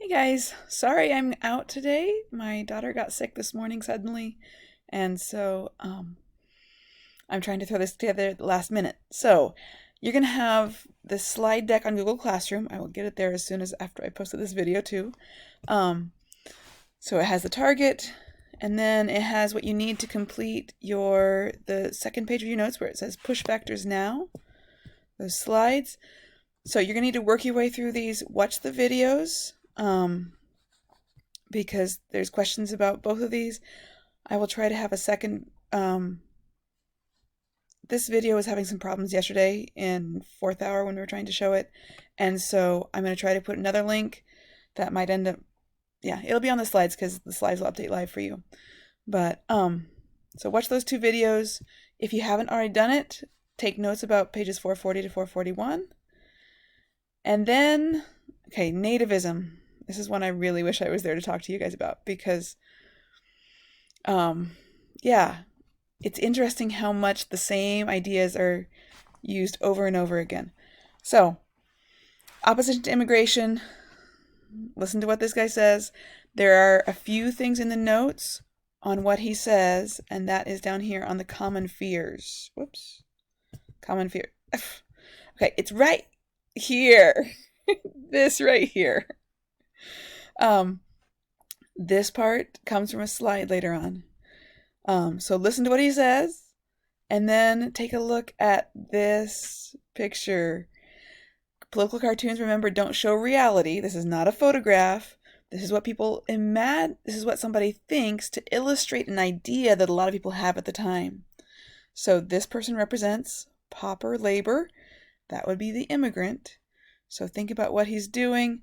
Guys, sorry I'm out today. My daughter got sick this morning suddenly, and so I'm trying to throw this together at the last minute. So you're gonna have this slide deck on Google Classroom. I will get it there as soon as after I posted this video too. So it has the target, and then it has what you need to complete the second page of your notes where it says push factors now. Those slides. So you're gonna need to work your way through these. Watch the videos. Because there's questions about both of these. I will try to have a second. This video was having some problems yesterday in 4th hour when we were trying to show it, and so I'm going to try to put another link that might end up, yeah, it'll be on the slides because the slides will update live for you. But so watch those 2 videos. If you haven't already done it, take notes about pages 440 to 441. And then, okay, nativism. This is one I really wish I was there to talk to you guys about because, yeah, it's interesting how much the same ideas are used over and over again. So, opposition to immigration, listen to what this guy says. There are a few things in the notes on what he says, and that is down here on the common fears. Whoops. Common fear. Okay, it's right here. This right here. This part comes from a slide later on. So listen to what he says, and then take a look at this picture. Political cartoons, remember, don't show reality. This is not a photograph. This is what people imagine. This is what somebody thinks to illustrate an idea that a lot of people have at the time. So this person represents pauper labor. That would be the immigrant. So think about what he's doing.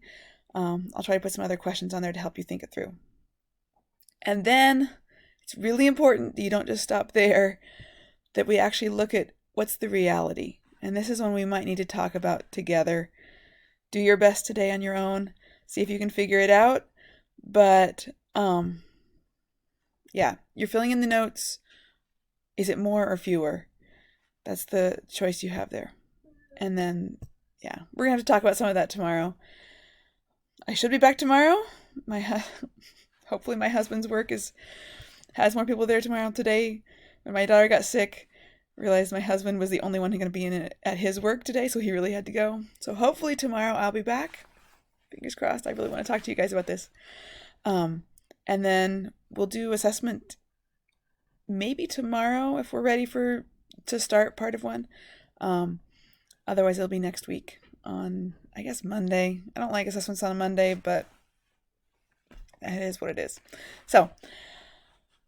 I'll try to put some other questions on there to help you think it through. And then it's really important that you don't just stop there, that we actually look at what's the reality. And this is one we might need to talk about together. Do your best today on your own. See if you can figure it out. But yeah, you're filling in the notes. Is it more or fewer? That's the choice you have there. And then, yeah, we're going to have to talk about some of that tomorrow. I should be back tomorrow. Hopefully my husband's work has more people there tomorrow. Today, when my daughter got sick, I realized my husband was the only one who's going to be in it at his work today, so he really had to go. So hopefully tomorrow I'll be back. Fingers crossed. I really want to talk to you guys about this. And then we'll do assessment maybe tomorrow if we're ready to start part of one. Otherwise it'll be next week on, I guess, Monday. I don't like assessments on a Monday, but it is what it is. So,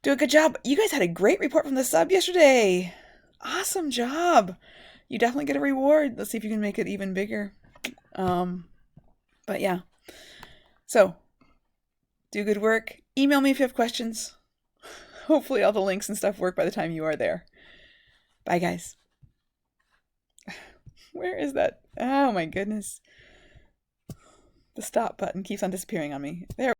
do a good job. You guys had a great report from the sub yesterday. Awesome job. You definitely get a reward. Let's see if you can make it even bigger. But yeah. So, do good work. Email me if you have questions. Hopefully all the links and stuff work by the time you are there. Bye, guys. Where is that? Oh my goodness. The stop button keeps on disappearing on me. There.